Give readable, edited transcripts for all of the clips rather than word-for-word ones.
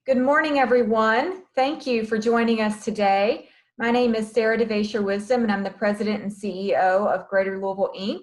Good morning, everyone. Thank you for joining us today. My name is Sarah DeVasher Wisdom, and I'm the President and CEO of Greater Louisville, Inc.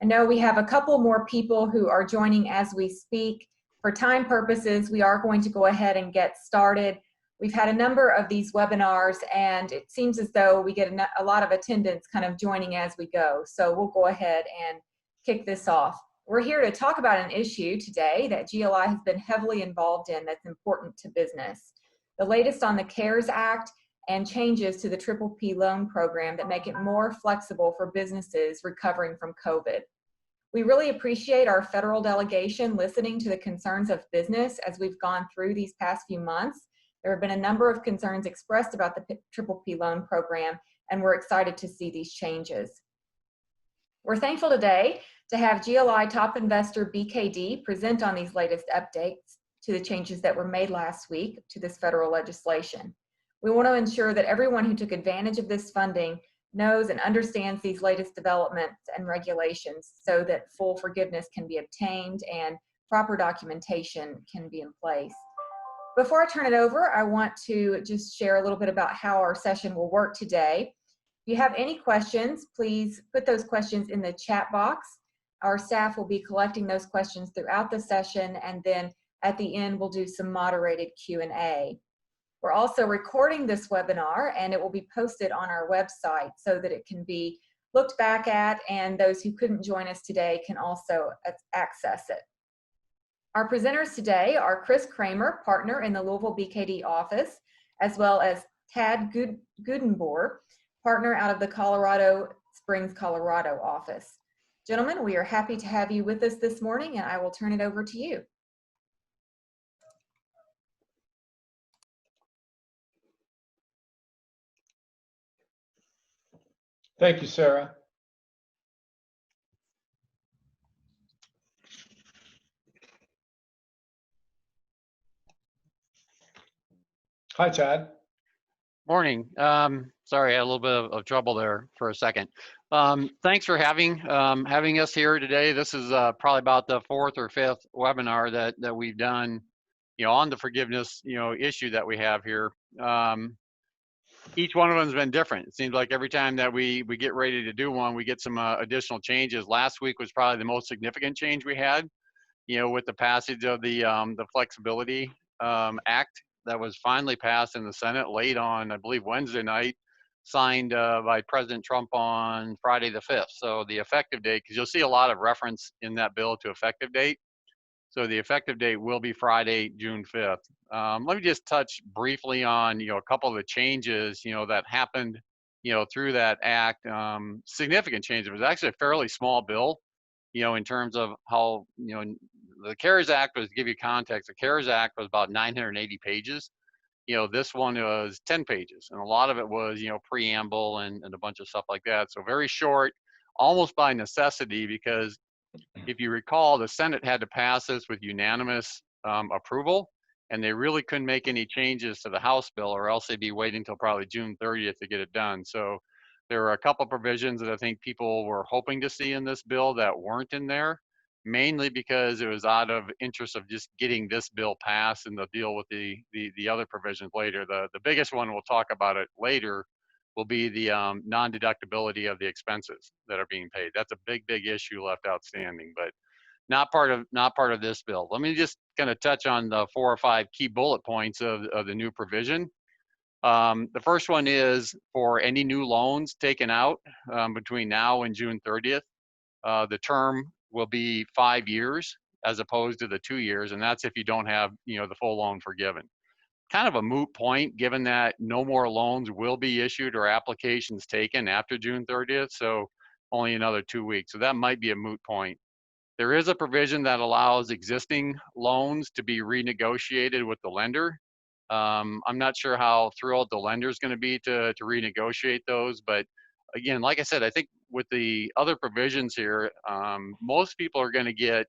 I know we have a couple more people who are joining as we speak. For time purposes, we are going to go ahead and get started. We've had a number of these webinars, and it seems as though we get a lot of attendance kind of joining as we go. So we'll go ahead and kick this off. We're here to talk about an issue today that GLI has been heavily involved in that's important to business. The latest on the CARES Act and changes to the PPP loan program that make it more flexible for businesses recovering from COVID. We really appreciate our federal delegation listening to the concerns of business as we've gone through these past few months. There have been a number of concerns expressed about the PPP loan program, and we're excited to see these changes. We're thankful today to have GLI Top Investor BKD present on these latest updates to the changes that were made last week to this federal legislation. We want to ensure that everyone who took advantage of this funding knows and understands these latest developments and regulations so that full forgiveness can be obtained and proper documentation can be in place. Before I turn it over, I want to just share a little bit about how our session will work today. If you have any questions, please put those questions in the chat box. Our staff will be collecting those questions throughout the session, and then at the end we'll do some moderated Q&A. We're also recording this webinar, and it will be posted on our website so that it can be looked back at, and those who couldn't join us today can also access it. Our presenters today are Chris Kramer, partner in the Louisville BKD office, as well as Tad Gudenboer, partner out of the Colorado Springs, Colorado office. Gentlemen, we are happy to have you with us this morning, and I will turn it over to you. Thank you, Sarah. Hi, Chad. Morning. Sorry, I had a little bit of trouble there for a second. Thanks for having us here today. This is probably about the fourth or fifth webinar that we've done, on the forgiveness, issue that we have here. Each one of them has been different. It seems like every time that we get ready to do one, we get some additional changes. Last week was probably the most significant change we had, with the passage of the Flexibility Act that was finally passed in the Senate late on, I believe, Wednesday night, signed by President Trump on Friday the 5th. So the effective date, because you'll see a lot of reference in that bill to effective date. So the effective date will be Friday, June 5th. Let me just touch briefly on, a couple of the changes, that happened, through that act. Significant changes. It was actually a fairly small bill, in terms of how, the CARES Act was, to give you context, the CARES Act was about 980 pages. This one was 10 pages, and a lot of it was, preamble and a bunch of stuff like that. So very short, almost by necessity, because if you recall, the Senate had to pass this with unanimous approval, and they really couldn't make any changes to the House bill, or else they'd be waiting until probably June 30th to get it done. So there were a couple of provisions that I think people were hoping to see in this bill that weren't in there, mainly because it was out of interest of just getting this bill passed, and they'll deal with the other provisions later. The biggest one, we'll talk about it later, will be the non-deductibility of the expenses that are being paid. That's a big issue left outstanding, but not part of this bill. Let me just kind of touch on the 4 or 5 key bullet points of the new provision. The first one is for any new loans taken out between now and June 30th, the term will be 5 years as opposed to the 2 years, and that's if you don't have, the full loan forgiven. Kind of a moot point, given that no more loans will be issued or applications taken after June 30th, so only another 2 weeks. So that might be a moot point. There is a provision that allows existing loans to be renegotiated with the lender. I'm not sure how thrilled the lender is going to be to renegotiate those, but again, like I said, I think with the other provisions here, most people are going to get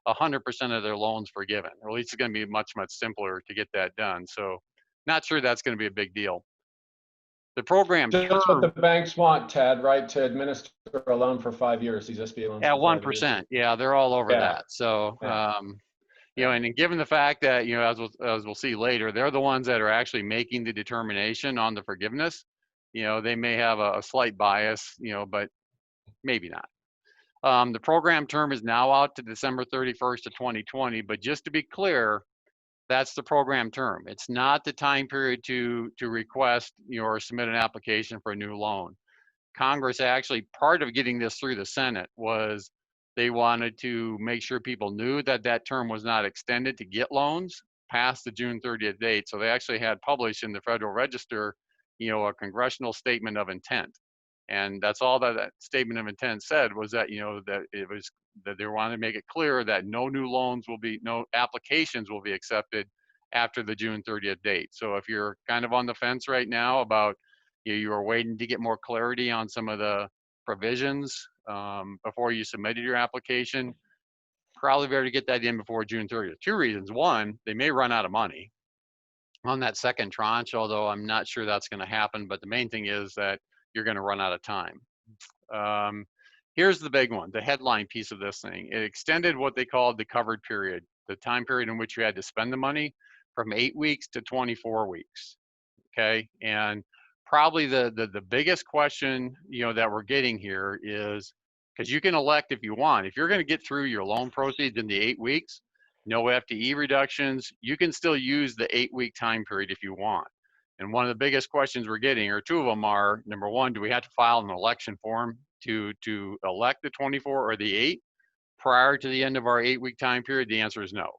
100% of their loans forgiven, or at least it's going to be much simpler to get that done. So not sure that's going to be a big deal. The program Just what the banks want, Tad, right? To administer a loan for 5 years, these SBA loans. At 1%. Yeah, they're all over that. So, And given the fact that, as we'll see later, they're the ones that are actually making the determination on the forgiveness, they may have a slight bias, but maybe not. The program term is now out to December 31st of 2020, but just to be clear, that's the program term. It's not the time period to request, or submit an application for a new loan. Congress actually, part of getting this through the Senate was they wanted to make sure people knew that that term was not extended to get loans past the June 30th date. So they actually had published in the Federal Register, a congressional statement of intent. And that's all that statement of intent said, was that, that they wanted to make it clear that no applications will be accepted after the June 30th date. So if you're kind of on the fence right now about, you are waiting to get more clarity on some of the provisions before you submitted your application, probably better to get that in before June 30th. Two reasons. One, they may run out of money on that second tranche, although I'm not sure that's going to happen. But the main thing is that you're going to run out of time. Here's the big one, the headline piece of this thing. It extended what they called the covered period, the time period in which you had to spend the money, from 8 weeks to 24 weeks. Okay, and probably the biggest question that we're getting here is, because you can elect if you want, if you're going to get through your loan proceeds in the 8 weeks, no FTE reductions, you can still use the 8-week time period if you want. And one of the biggest questions we're getting, or two of them, are, number one, do we have to file an election form to elect the 24 or the 8 prior to the end of our 8-week time period? The answer is no.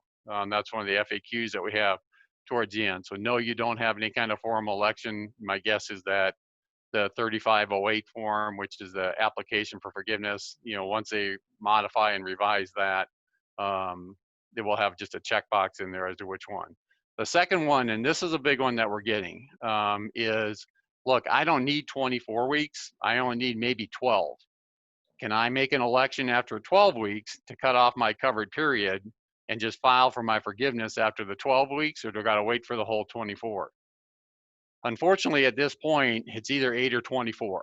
That's one of the FAQs that we have towards the end. So no, you don't have any kind of formal election. My guess is that the 3508 form, which is the application for forgiveness, once they modify and revise that, they will have just a checkbox in there as to which one. The second one, and this is a big one that we're getting, is, look, I don't need 24 weeks. I only need maybe 12. Can I make an election after 12 weeks to cut off my covered period and just file for my forgiveness after the 12 weeks, or do I got to wait for the whole 24? Unfortunately, at this point, it's either 8 or 24.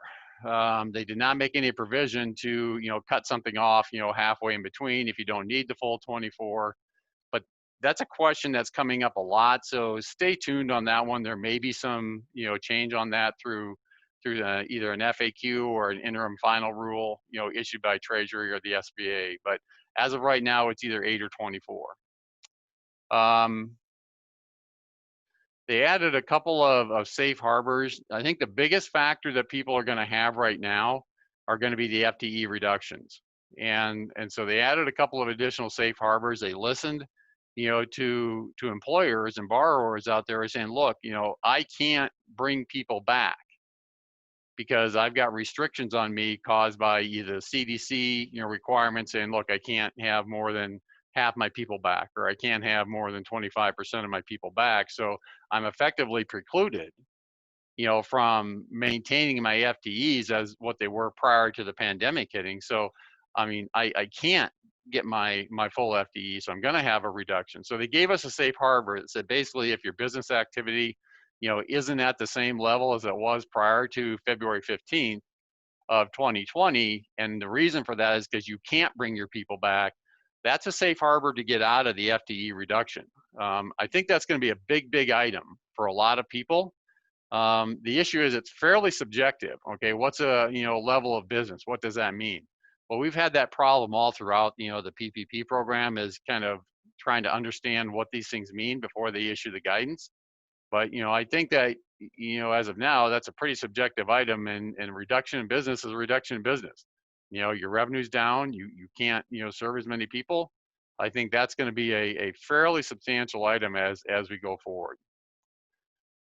They did not make any provision to, cut something off, halfway in between if you don't need the full 24. But that's a question that's coming up a lot. So stay tuned on that one. There may be some, change on that through either an FAQ or an interim final rule, issued by Treasury or the SBA. But as of right now, it's either 8 or 24. They added a couple of safe harbors. I think the biggest factor that people are going to have right now are going to be the FTE reductions. And so they added a couple of additional safe harbors. They listened, to employers and borrowers out there saying, look, I can't bring people back because I've got restrictions on me caused by either CDC, requirements saying, look, I can't have more than half my people back, or I can't have more than 25% of my people back. So I'm effectively precluded, from maintaining my FTEs as what they were prior to the pandemic hitting. So, I mean, I can't get my full FTE, so I'm going to have a reduction. So they gave us a safe harbor that said, basically, if your business activity, isn't at the same level as it was prior to February 15th of 2020, and the reason for that is because you can't bring your people back, that's a safe harbor to get out of the FTE reduction. I think that's going to be a big item for a lot of people. The issue is it's fairly subjective. Okay, what's a level of business? What does that mean? Well, we've had that problem all throughout the PPP program, is kind of trying to understand what these things mean before they issue the guidance. But I think that as of now, that's a pretty subjective item, and reduction in business is a reduction in business. Your revenue's down, you can't serve as many people. I think that's going to be a fairly substantial item as we go forward.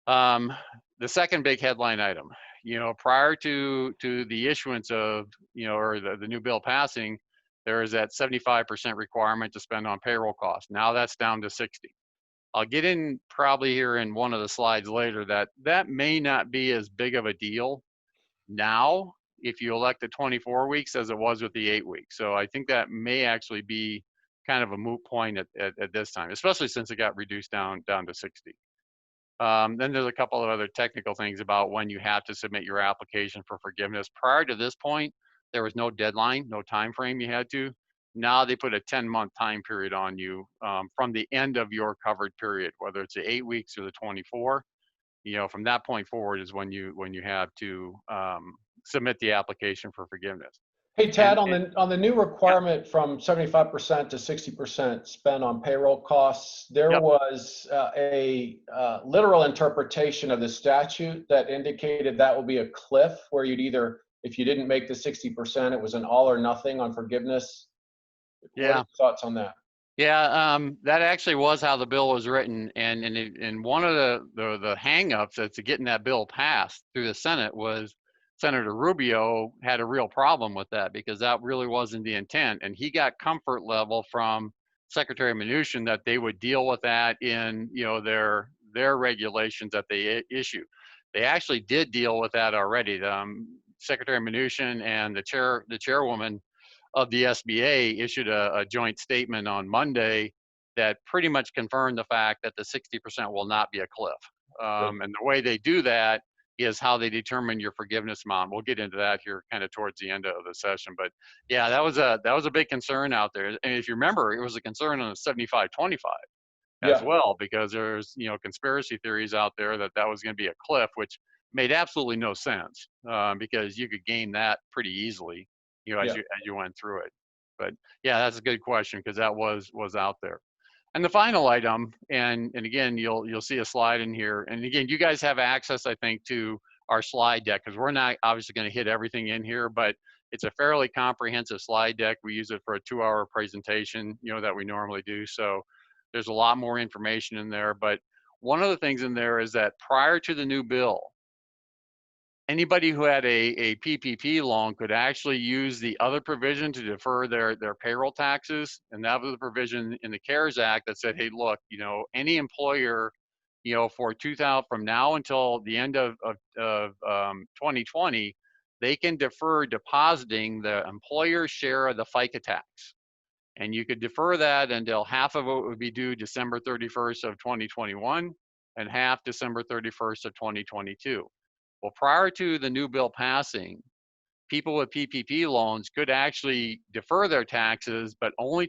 The second big headline item, prior to the issuance of or the new bill passing, there is that 75% requirement to spend on payroll costs. Now that's down to 60. I'll get in probably here in one of the slides later that may not be as big of a deal now if you elect the 24 weeks as it was with the 8 weeks. So I think that may actually be kind of a moot point at this time, especially since it got reduced down to 60. Then there's a couple of other technical things about when you have to submit your application for forgiveness. Prior to this point, there was no deadline, no time frame you had to. Now they put a 10-month time period on you from the end of your covered period, whether it's the 8 weeks or the 24. From that point forward is when you have to submit the application for forgiveness. Hey, Tad, And on the new requirement from 75% to 60% spent on payroll costs, there yep. was a literal interpretation of the statute that indicated that will be a cliff where you'd either, if you didn't make the 60%, it was an all or nothing on forgiveness. What are Yeah. your thoughts on that? Yeah, that actually was how the bill was written, and one of the hangups that's getting that bill passed through the Senate was Senator Rubio had a real problem with that because that really wasn't the intent, and he got comfort level from Secretary Mnuchin that they would deal with that in their regulations that they issue. They actually did deal with that already. Secretary Mnuchin and the chairwoman of the SBA issued a joint statement on Monday that pretty much confirmed the fact that the 60% will not be a cliff. And the way they do that is how they determine your forgiveness amount. We'll get into that here kind of towards the end of the session. But yeah, that was a big concern out there. And if you remember, it was a concern on the 75-25 as well, because there's conspiracy theories out there that was going to be a cliff, which made absolutely no sense because you could gain that pretty easily. As you went through it. But yeah, that's a good question because that was out there. And the final item, and again, you'll see a slide in here. And again, you guys have access, I think, to our slide deck because we're not obviously going to hit everything in here, but it's a fairly comprehensive slide deck. We use it for a 2-hour presentation, that we normally do. So there's a lot more information in there. But one of the things in there is that prior to the new bill, anybody who had a PPP loan could actually use the other provision to defer their payroll taxes. And that was the provision in the CARES Act that said, hey, look, any employer, for 2000 from now until the end of 2020, they can defer depositing the employer's share of the FICA tax. And you could defer that until half of it would be due December 31st of 2021 and half December 31st of 2022. Well, prior to the new bill passing, people with PPP loans could actually defer their taxes, but only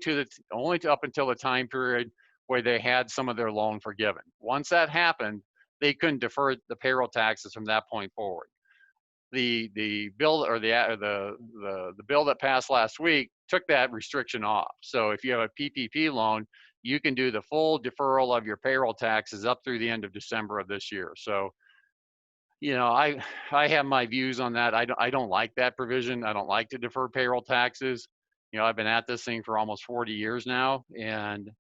up until the time period where they had some of their loan forgiven. Once that happened, they couldn't defer the payroll taxes from that point forward. The bill or the bill that passed last week took that restriction off. So if you have a PPP loan, you can do the full deferral of your payroll taxes up through the end of December of this year. So I have my views on that. I don't like that provision. I don't like to defer payroll taxes. I've been at this thing for almost 40 years now, and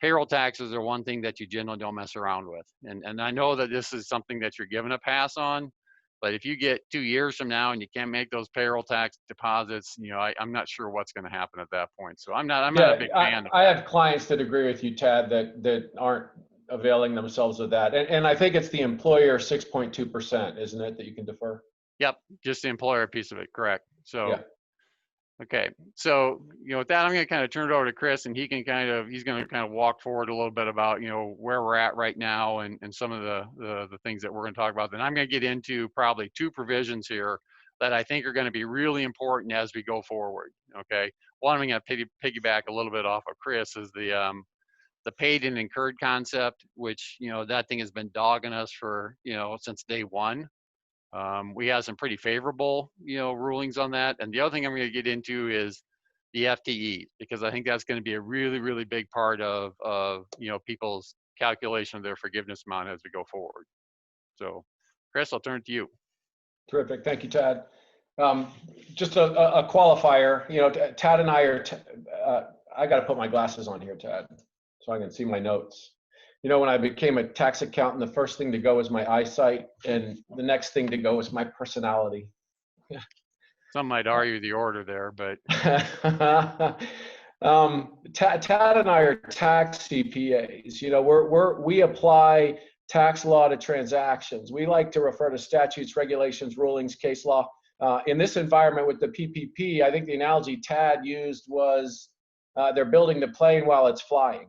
payroll taxes are one thing that you generally don't mess around with. And I know that this is something that you're given a pass on, but if you get 2 years from now and you can't make those payroll tax deposits, I'm not sure what's going to happen at that point. So I'm not a big fan. I have clients that agree with you, Tad, that aren't availing themselves of that. And I think it's the employer 6.2%, isn't it, that you can defer? Yep, just the employer piece of it, correct. So, yeah. Okay, so with that, I'm going to kind of turn it over to Chris, and he's going to kind of walk forward a little bit about where we're at right now and some of the things that we're going to talk about. Then I'm going to get into probably 2 provisions here that I think are going to be really important as we go forward. Okay, one I'm going to piggyback a little bit off of Chris is the paid and incurred concept, which that thing has been dogging us for since day one. We have some pretty favorable rulings on that, and the other thing I'm going to get into is the FTE, because I think that's going to be a really big part of people's calculation of their forgiveness amount as we go forward. So Chris, I'll turn it to you. Terrific. Thank you, Tad. Just a qualifier, Tad and I are I got to put my glasses on here, Tad, so I can see my notes. When I became a tax accountant, the first thing to go was my eyesight, and the next thing to go was my personality. Some might argue the order there, but Tad and I are tax CPAs. We apply tax law to transactions. We like to refer to statutes, regulations, rulings, case law. In this environment with the PPP, I think the analogy Tad used was they're building the plane while it's flying.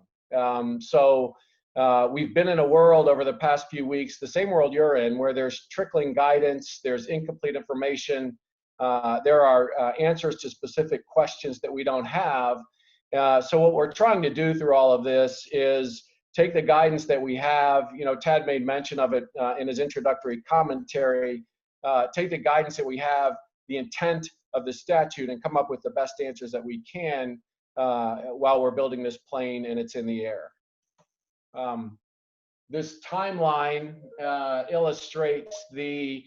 We've been in a world over the past few weeks, the same world you're in, where there's trickling guidance, there's incomplete information, there are answers to specific questions that we don't have. So what we're trying to do through all of this is take the guidance that we have. Tad made mention of it in his introductory commentary. Take the guidance that we have, the intent of the statute, and come up with the best answers that we can while we're building this plane and it's in the air. This timeline illustrates the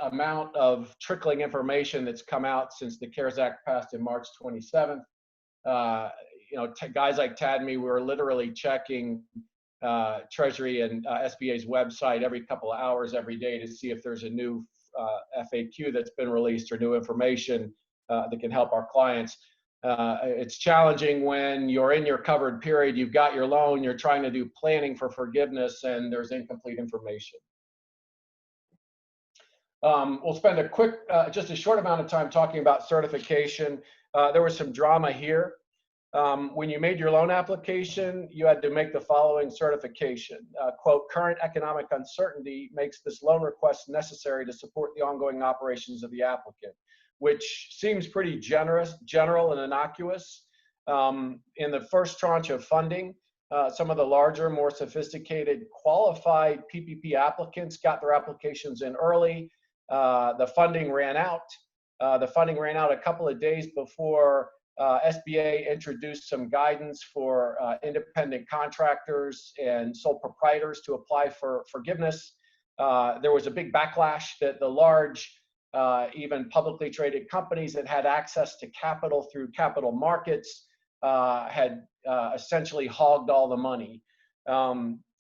amount of trickling information that's come out since the CARES Act passed in March 27th. Guys like Tad and me, we were literally checking Treasury and SBA's website every couple of hours every day to see if there's a new FAQ that's been released or new information that can help our clients. It's challenging when you're in your covered period, you've got your loan, you're trying to do planning for forgiveness, and there's incomplete information. We'll spend just a short amount of time talking about certification. There was some drama here. When you made your loan application, you had to make the following certification. Quote, current economic uncertainty makes this loan request necessary to support the ongoing operations of the applicant, which seems pretty general and innocuous. In the first tranche of funding, some of the larger, more sophisticated, qualified PPP applicants got their applications in early. The funding ran out. A couple of days before SBA introduced some guidance for independent contractors and sole proprietors to apply for forgiveness. There was a big backlash that the large, even publicly traded companies that had access to capital through capital markets had essentially hogged all the money.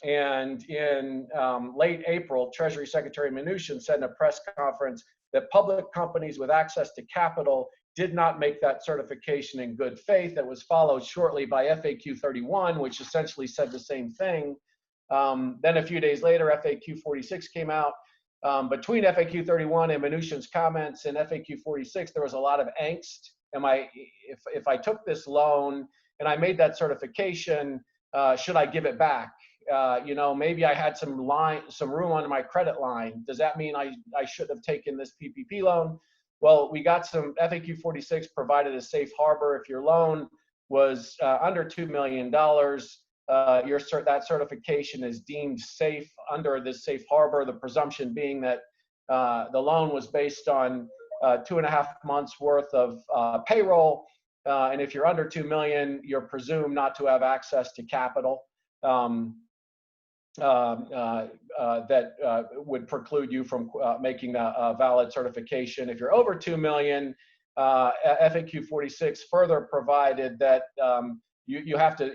And in late April, Treasury Secretary Mnuchin said in a press conference that public companies with access to capital did not make that certification in good faith. That was followed shortly by FAQ 31, which essentially said the same thing. Then a few days later, FAQ 46 came out. Between FAQ 31 and Mnuchin's comments and FAQ 46, there was a lot of angst. If I took this loan and I made that certification, should I give it back? Maybe I had some room on my credit line. Does that mean I shouldn't have taken this PPP loan? Well, we got some FAQ 46 provided a safe harbor. If your loan was under $2 million, that certification is deemed safe under this safe harbor. The presumption being that the loan was based on 2.5 months worth of payroll, and if you're under 2 million, you're presumed not to have access to capital. That would preclude you from making a valid certification. If you're over 2 million, FAQ 46 further provided that you have to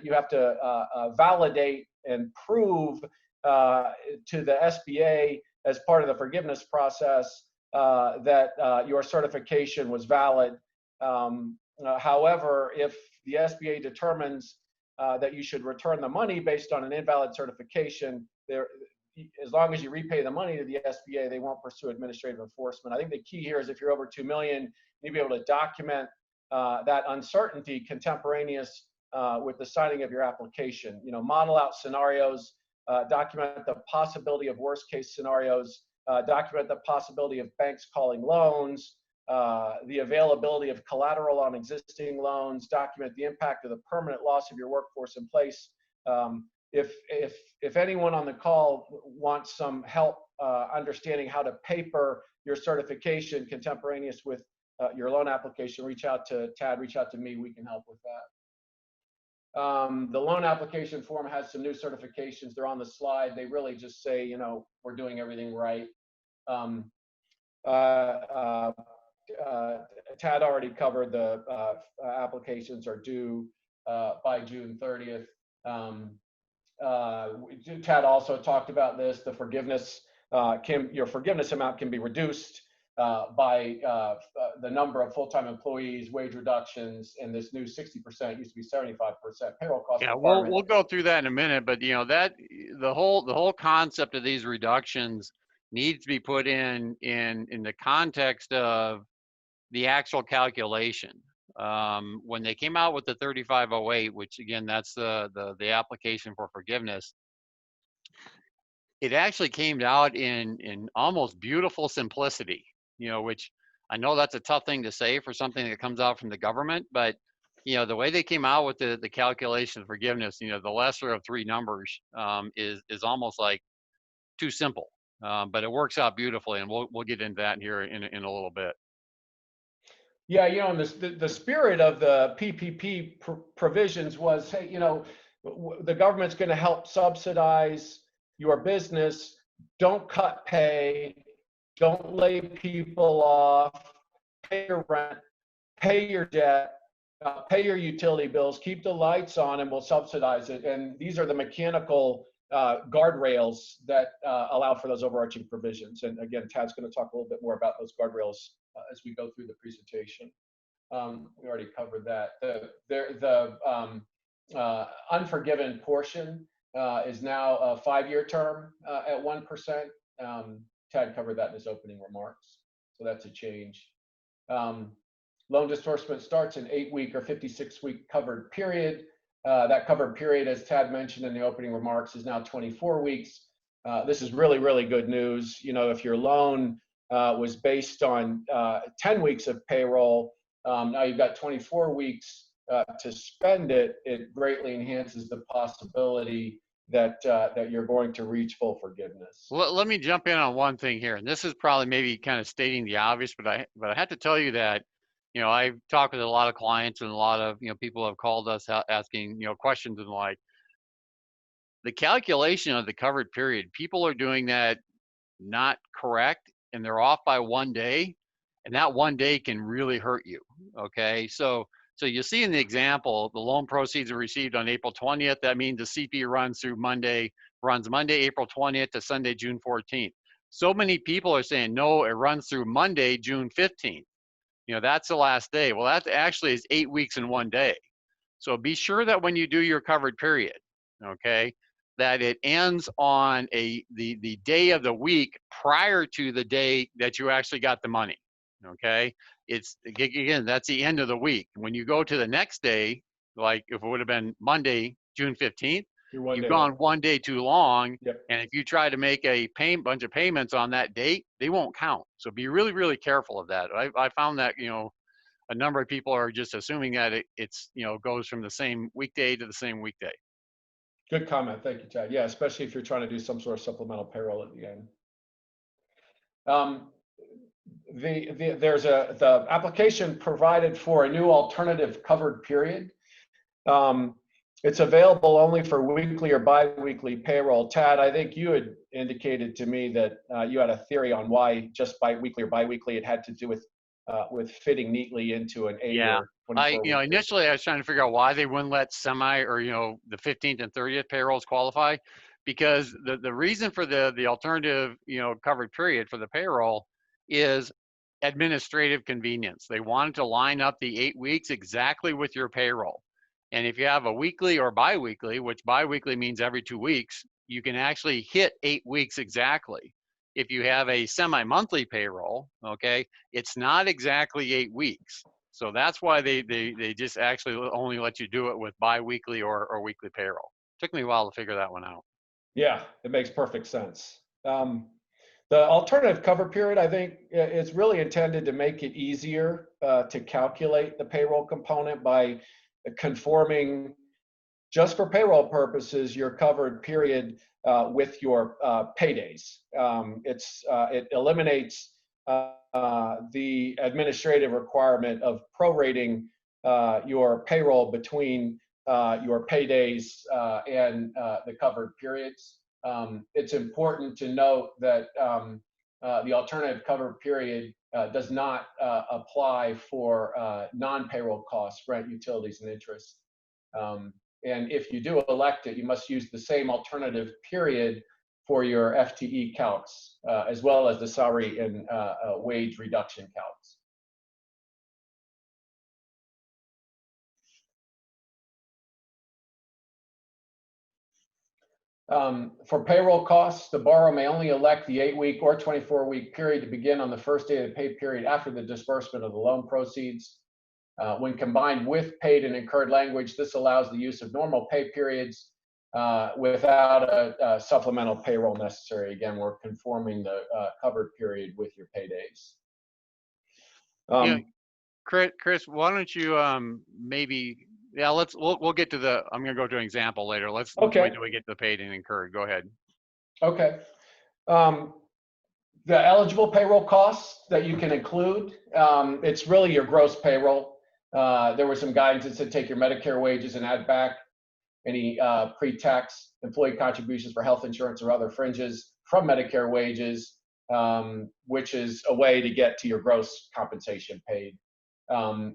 validate and prove to the SBA as part of the forgiveness process that your certification was valid. However, if the SBA determines that you should return the money based on an invalid certification, as long as you repay the money to the SBA, they won't pursue administrative enforcement. I think the key here is if you're over 2 million, you need to be able to document that uncertainty contemporaneous with the signing of your application. Model out scenarios, document the possibility of worst case scenarios, document the possibility of banks calling loans, the availability of collateral on existing loans, document the impact of the permanent loss of your workforce in place. If anyone on the call wants some help understanding how to paper your certification contemporaneous with your loan application, reach out to Tad, reach out to me, we can help with that. The loan application form has some new certifications. They're on the slide. They really just say, we're doing everything right. Tad already covered the applications are due by June 30th. Tad also talked about this. The forgiveness, your forgiveness amount can be reduced by the number of full-time employees, wage reductions, and this new 60% used to be 75% payroll cost. Yeah, we'll go through that in a minute, but that the whole concept of these reductions needs to be put in the context of the actual calculation. When they came out with the 3508, which again, that's the application for forgiveness, it actually came out in almost beautiful simplicity, which I know that's a tough thing to say for something that comes out from the government, but the way they came out with the calculation of forgiveness, the lesser of three numbers is almost like too simple. But it works out beautifully, and we'll get into that here in a little bit. Yeah, and the spirit of the PPP provisions was, hey, the government's going to help subsidize your business. Don't cut pay. Don't lay people off. Pay your rent. Pay your debt. Pay your utility bills. Keep the lights on, and we'll subsidize it. And these are the mechanical guardrails that allow for those overarching provisions. And again, Tad's going to talk a little bit more about those guardrails as we go through the presentation. We already covered that. The unforgiven portion is now a 5-year term at 1%. Tad covered that in his opening remarks, so that's a change. Loan disbursement starts an 8-week or 56-week covered period. That covered period, as Tad mentioned in the opening remarks, is now 24 weeks. This is really, really good news. If your loan was based on 10 weeks of payroll, now you've got 24 weeks to spend it. It greatly enhances the possibility that you're going to reach full forgiveness. Well, let me jump in on one thing here, and this is probably maybe kind of stating the obvious, but I have to tell you that I've talked with a lot of clients, and a lot of people have called us asking questions, and like the calculation of the covered period, people are doing that not correct, and they're off by 1 day, and that 1 day can really hurt you. Okay, so you see in the example, the loan proceeds are received on April 20th. That means the CP runs Monday, April 20th to Sunday, June 14th. So many people are saying, no, it runs through Monday, June 15th. That's the last day. Well, that actually is 8 weeks in 1 day. So be sure that when you do your covered period, okay, that it ends on the day of the week prior to the day that you actually got the money. Okay, it's again, that's the end of the week. When you go to the next day, like if it would have been Monday, June 15th, you've gone 1 day too long. Yep. And if you try to make a bunch of payments on that date, they won't count. So be really, really careful of that. I found that a number of people are just assuming that it's goes from the same weekday to the same weekday. Good comment. Thank you, Tad. Yeah, especially if you're trying to do some sort of supplemental payroll at the end. There's the application provided for a new alternative covered period. It's available only for weekly or bi-weekly payroll. Tad, I think you had indicated to me that you had a theory on why just weekly or bi-weekly. It had to do with fitting neatly into an 8 or 24 week initially I was trying to figure out why they wouldn't let semi or the 15th and 30th payrolls qualify, because the reason for the alternative covered period for the payroll is administrative convenience. They wanted to line up the 8 weeks exactly with your payroll. And if you have a weekly or bi-weekly, which bi-weekly means every 2 weeks, you can actually hit 8 weeks exactly. If you have a semi-monthly payroll, okay, it's not exactly 8 weeks. So that's why they just actually only let you do it with bi-weekly or weekly payroll. Took me a while to figure that one out. Yeah, it makes perfect sense. The alternative cover period, I think, is really intended to make it easier to calculate the payroll component by conforming, just for payroll purposes, your covered period with your paydays. It eliminates the administrative requirement of prorating your payroll between your paydays and the covered periods. It's important to note that the alternative cover period does not apply for non-payroll costs, rent, utilities, and interest. And if you do elect it, you must use the same alternative period for your FTE counts, as well as the salary and wage reduction counts. For payroll costs, the borrower may only elect the 8-week or 24-week period to begin on the first day of the pay period after the disbursement of the loan proceeds. When combined with paid and incurred language, this allows the use of normal pay periods without a supplemental payroll necessary. Again, we're conforming the covered period with your paydays. Yeah, Um, Chris, why don't you maybe, yeah, we'll get to the, I'm gonna go to an example later. Let's wait okay, till we get to the paid and incurred. Go ahead. okay. Um, the eligible payroll costs that you can include, it's really your gross payroll. There was some guidance that said take your Medicare wages and add back any pre-tax employee contributions for health insurance or other fringes from Medicare wages, which is a way to get to your gross compensation paid.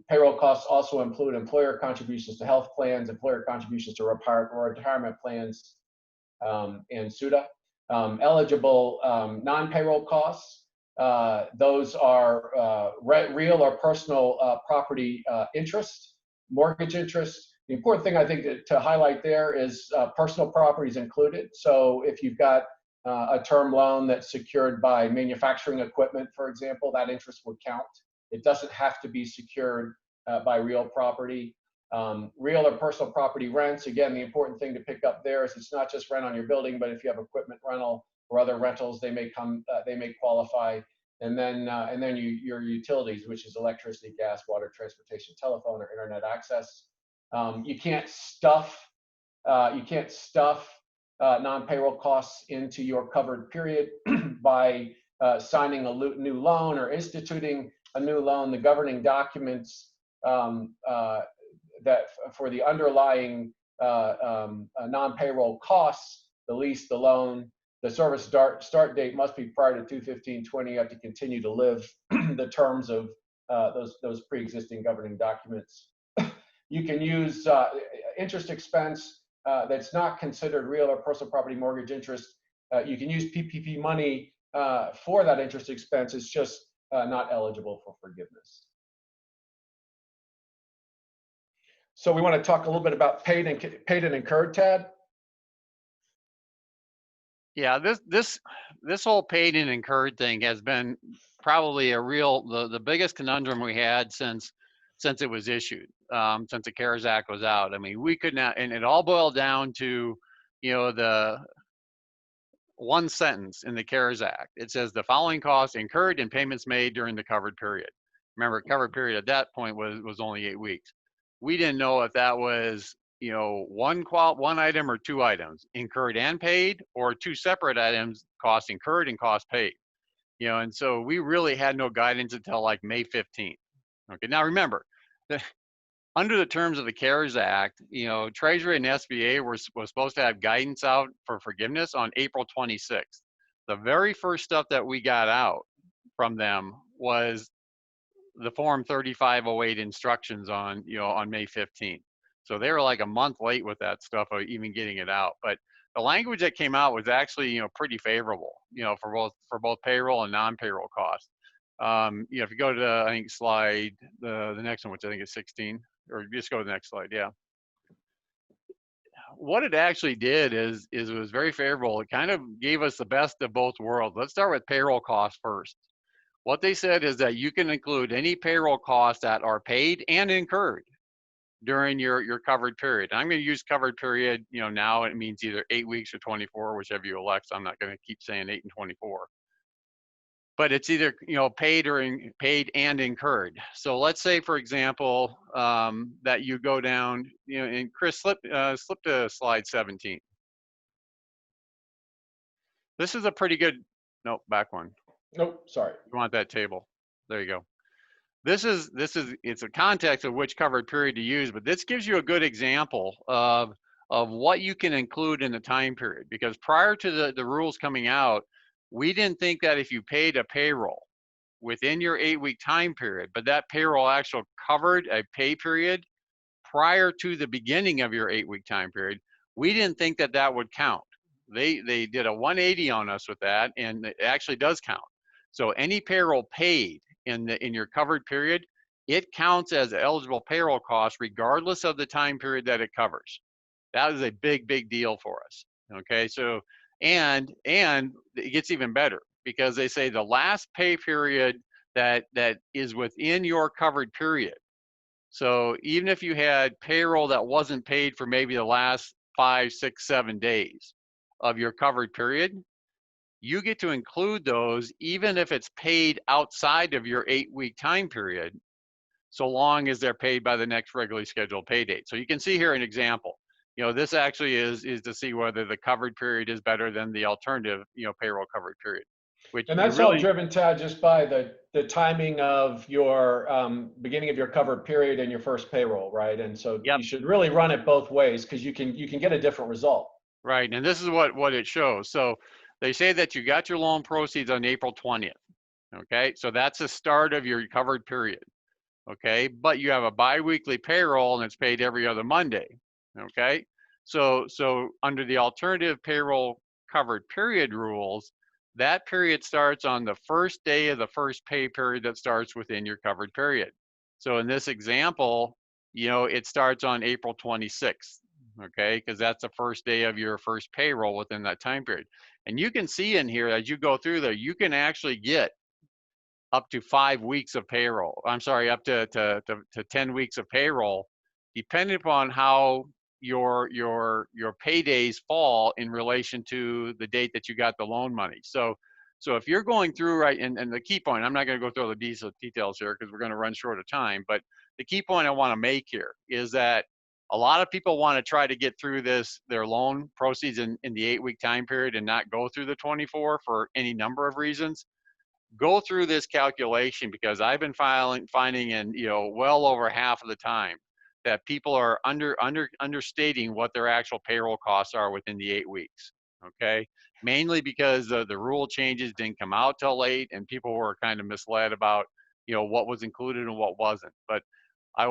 Payroll costs also include employer contributions to health plans, employer contributions to retirement plans, and SUDA. Eligible non-payroll costs, those are real or personal property interest, mortgage interest. The important thing I think to highlight there is personal property is included. So if you've got a term loan that's secured by manufacturing equipment, for example, that interest would count. It doesn't have to be secured by real property. Real or personal property rents, again, the important thing to pick up there is it's not just rent on your building, but if you have equipment rental or other rentals, they may qualify. And then your utilities, which is electricity, gas, water, transportation, telephone, or internet access. You can't stuff non-payroll costs into your covered period by signing a new loan or instituting a new loan. The governing documents that for the underlying non-payroll costs, the lease, the loan, the service start date must be prior to 2/15/20. You have to continue to live the terms of those pre-existing governing documents. You can use interest expense that's not considered real or personal property mortgage interest. You can use PPP money for that interest expense. It's just not eligible for forgiveness. So we want to talk a little bit about paid and incurred, Tad. Yeah, this whole paid and incurred thing has been probably the biggest conundrum we had since it was issued, since the CARES Act was out. I mean, we could not, and it all boiled down to, the one sentence in the CARES Act. It says the following costs incurred and payments made during the covered period. Remember, covered period at that point was only 8 weeks. We didn't know if that was, one item or two items, incurred and paid, or two separate items, cost incurred and cost paid. And so we really had no guidance until like May 15th. Okay, now remember, under the terms of the CARES Act, Treasury and SBA was supposed to have guidance out for forgiveness on April 26th. The very first stuff that we got out from them was the Form 3508 instructions on May 15th. So they were like a month late with that stuff, even getting it out. But the language that came out was actually, pretty favorable, for both payroll and non-payroll costs. If you go to I think slide the next one, which I think is 16, or just go to the next slide. Yeah. What it actually did is it was very favorable. It kind of gave us the best of both worlds. Let's start with payroll costs first. What they said is that you can include any payroll costs that are paid and incurred during your covered period. And I'm going to use covered period, now it means either 8 weeks or 24, whichever you elect. So I'm not going to keep saying 8 and 24. But it's either paid and incurred. So let's say, for example, that you go down, and Chris, slip to slide 17. This is a pretty good. Nope, back one. Nope, sorry. You want that table? There you go. This is it's a context of which covered period to use, but this gives you a good example of what you can include in the time period. Because prior to the rules coming out, we didn't think that if you paid a payroll within your 8-week time period, but that payroll actually covered a pay period prior to the beginning of your 8-week time period, we didn't think that would count. They did a 180 on us with that, and it actually does count. So any payroll paid in your covered period, it counts as eligible payroll cost regardless of the time period that it covers. That is a big deal for us. Okay, so and it gets even better because they say the last pay period that is within your covered period. So even if you had payroll that wasn't paid for maybe the last 5, 6, 7 days of your covered period, you get to include those even if it's paid outside of your 8-week time period, so long as they're paid by the next regularly scheduled pay date. So you can see here an example. This actually is to see whether the covered period is better than the alternative, payroll covered period, which And you that's all really, driven, Tad, just by the timing of your beginning of your covered period and your first payroll, right? And so yep, you should really run it both ways because you can get a different result. right. And this is what it shows. So they say that you got your loan proceeds on April 20th. Okay, so that's the start of your covered period. Okay, but you have a biweekly payroll and it's paid every other Monday. Okay, so under the alternative payroll covered period rules, that period starts on the first day of the first pay period that starts within your covered period. So in this example, it starts on April 26th. Okay, because that's the first day of your first payroll within that time period. And you can see in here as you go through there, you can actually get up to 5 weeks of payroll. I'm sorry, up to 10 weeks of payroll, depending upon how your paydays fall in relation to the date that you got the loan money. So if you're going through, right, and the key point, I'm not going to go through all the details here because we're going to run short of time, but the key point I want to make here is that a lot of people want to try to get through their loan proceeds in the 8-week time period and not go through the 24 for any number of reasons. Go through this calculation because I've been finding in well over half of the time that people are understating what their actual payroll costs are within the 8 weeks. Okay, mainly because the rule changes didn't come out till late and people were kind of misled about what was included and what wasn't. But I'm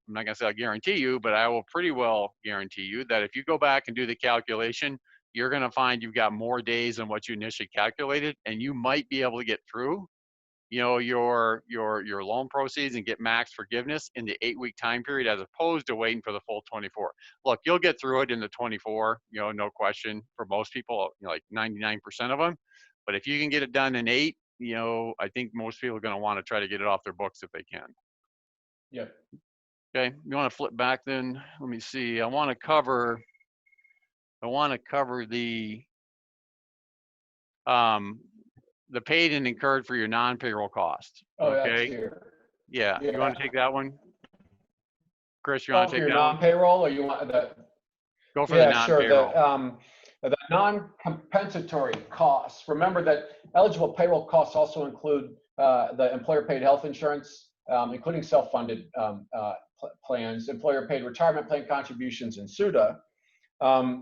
not gonna say I'll guarantee you, but I will pretty well guarantee you that if you go back and do the calculation, you're going to find you've got more days than what you initially calculated, and you might be able to get through, your loan proceeds and get max forgiveness in the 8-week time period as opposed to waiting for the full 24. Look, you'll get through it in the 24, no question for most people, like 99% of them. But if you can get it done in 8, I think most people are going to want to try to get it off their books if they can. Yep. Okay, you want to flip back then? Let me see. I want to cover the paid and incurred for your non-payroll costs. Oh, that's Okay. here. Yeah. Yeah. You want to take that one? Chris, you Oh, want to for take your that one? non-payroll, or you want the? Go for the Yeah, sure. non-payroll. The non-compensatory costs. Remember that eligible payroll costs also include the employer-paid health insurance, including self-funded plans, employer-paid retirement plan contributions, and SUTA.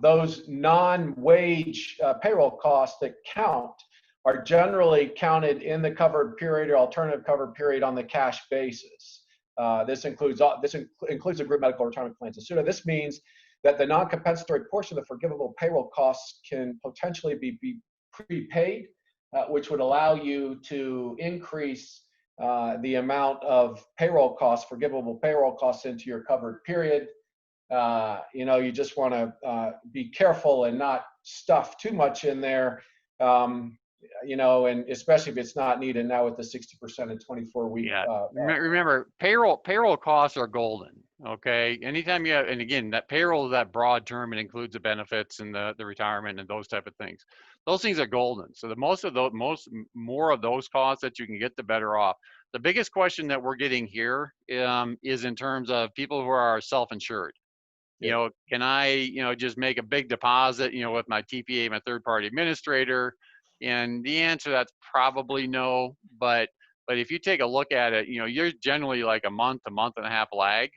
Those non-wage payroll costs that count are generally counted in the covered period or alternative covered period on the cash basis. This includes the group medical retirement plans and SUTA. This means that the non-compensatory portion of the forgivable payroll costs can potentially be prepaid, which would allow you to increase the amount of payroll costs, forgivable payroll costs into your covered period. You just want to be careful and not stuff too much in there, and especially if it's not needed now with the 60% and 24-week. Yeah. Remember, payroll costs are golden. Okay. Anytime you have, and again, that payroll is that broad term. It includes the benefits and the retirement and those type of things. Those things are golden. So the more of those costs that you can get, the better off. The biggest question that we're getting here is in terms of people who are self-insured. Can I, just make a big deposit, with my TPA, my third-party administrator? And the answer to that's probably no. But if you take a look at it, you're generally like a month and a half lag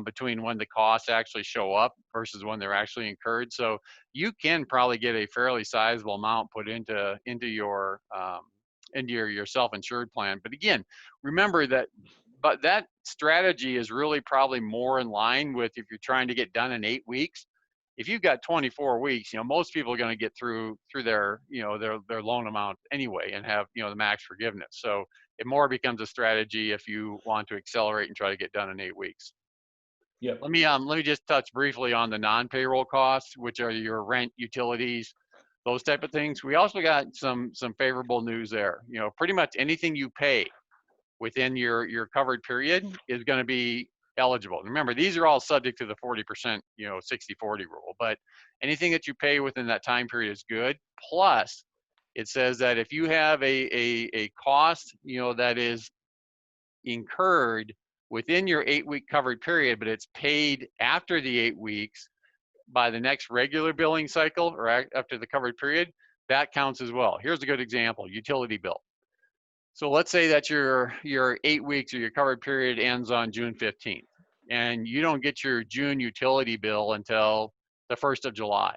between when the costs actually show up versus when they're actually incurred. So you can probably get a fairly sizable amount put into your self-insured plan. But again, remember that. But that strategy is really probably more in line with if you're trying to get done in 8 weeks. If you've got 24 weeks, most people are going to get through their loan amount anyway and have, the max forgiveness. So it more becomes a strategy if you want to accelerate and try to get done in 8 weeks. Yep. Let me just touch briefly on the non-payroll costs, which are your rent, utilities, those type of things. We also got some favorable news there. Pretty much anything you pay within your covered period is going to be eligible. Remember, these are all subject to the 40%, 60-40 rule, but anything that you pay within that time period is good. Plus, It says that if you have a cost, that is incurred within your 8-week covered period, but it's paid after the 8 weeks by the next regular billing cycle or after the covered period, that counts as well. Here's a good example: utility bill. So let's say that your 8 weeks or your covered period ends on June 15th, and you don't get your June utility bill until the 1st of July,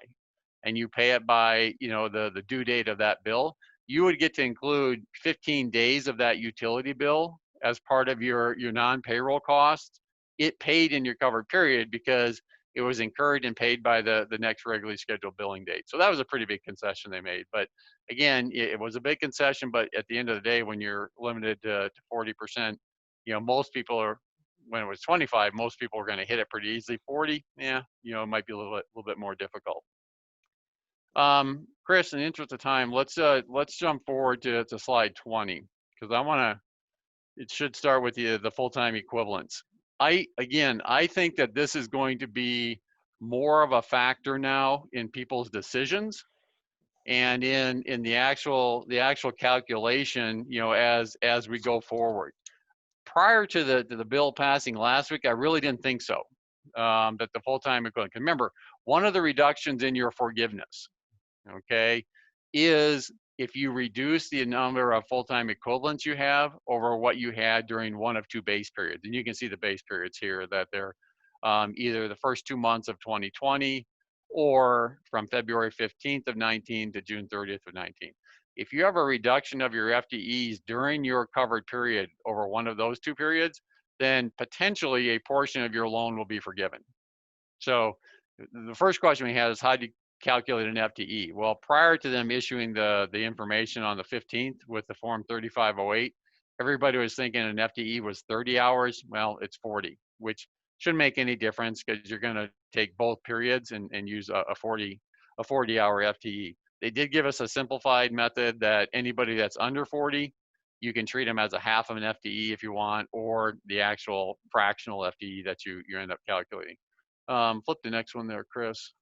and you pay it by the due date of that bill. You would get to include 15 days of that utility bill as part of your non-payroll costs. It paid in your covered period because it was incurred and paid by the next regularly scheduled billing date. So that was a pretty big concession they made. But again, it was a big concession, but at the end of the day, when you're limited to 40%, most people are, when it was 25, most people are going to hit it pretty easily. 40, yeah, it might be a little bit more difficult. Chris, in the interest of time, let's jump forward to slide 20, because it should start with the full-time equivalents. I think that this is going to be more of a factor now in people's decisions and in the actual calculation, as we go forward. Prior to the bill passing last week, I really didn't think so, that the full-time equivalent. Remember, one of the reductions in your forgiveness, okay, is if you reduce the number of full-time equivalents you have over what you had during one of two base periods. And you can see the base periods here, that they're either the first 2 months of 2020 or from February 15th of 19 to June 30th of 19. If you have a reduction of your FTEs during your covered period over one of those two periods, then potentially a portion of your loan will be forgiven. So the first question we had is, how do you calculate an FTE? Well, prior to them issuing the information on the 15th with the form 3508, everybody was thinking an FTE was 30 hours. Well, it's 40, which shouldn't make any difference because you're going to take both periods and use a 40-hour FTE. They did give us a simplified method that anybody that's under 40, you can treat them as a half of an FTE if you want, or the actual fractional FTE that you end up calculating. Flip the next one there, Chris.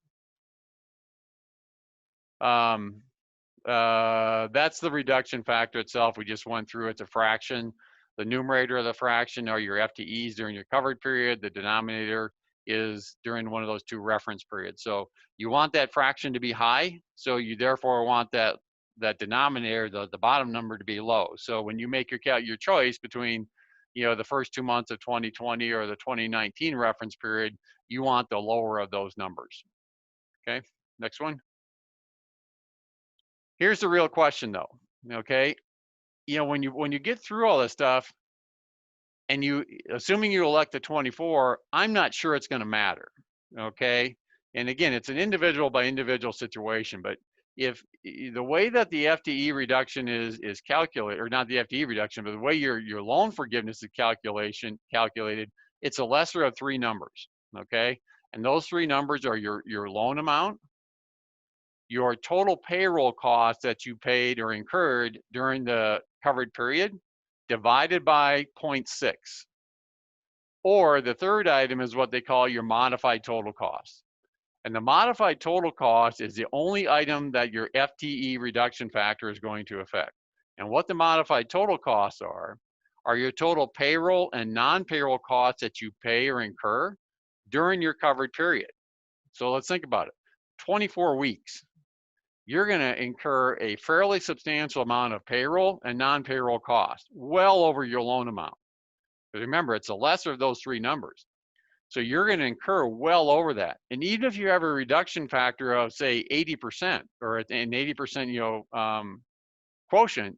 That's the reduction factor itself. We just went through. It's a fraction. The numerator of the fraction are your FTEs during your covered period. The denominator is during one of those two reference periods. So you want that fraction to be high. So you therefore want that denominator, the bottom number, to be low. So when you make your choice between the first 2 months of 2020 or the 2019 reference period, you want the lower of those numbers. Okay, next one. Here's the real question though, okay? When you get through all this stuff and assuming you elect the 24, I'm not sure it's gonna matter, okay? And again, it's an individual by individual situation, but if the way that the FTE reduction is calculated, or not the FTE reduction, but the way your loan forgiveness is calculated, it's a lesser of three numbers, okay? And those three numbers are your loan amount, your total payroll costs that you paid or incurred during the covered period, divided by 0.6. Or the third item is what they call your modified total cost. And the modified total cost is the only item that your FTE reduction factor is going to affect. And what the modified total costs are your total payroll and non-payroll costs that you pay or incur during your covered period. So let's think about it. 24 weeks. You're going to incur a fairly substantial amount of payroll and non-payroll costs, well over your loan amount. But remember, it's the lesser of those three numbers. So you're going to incur well over that. And even if you have a reduction factor of, say, 80% or an 80% quotient,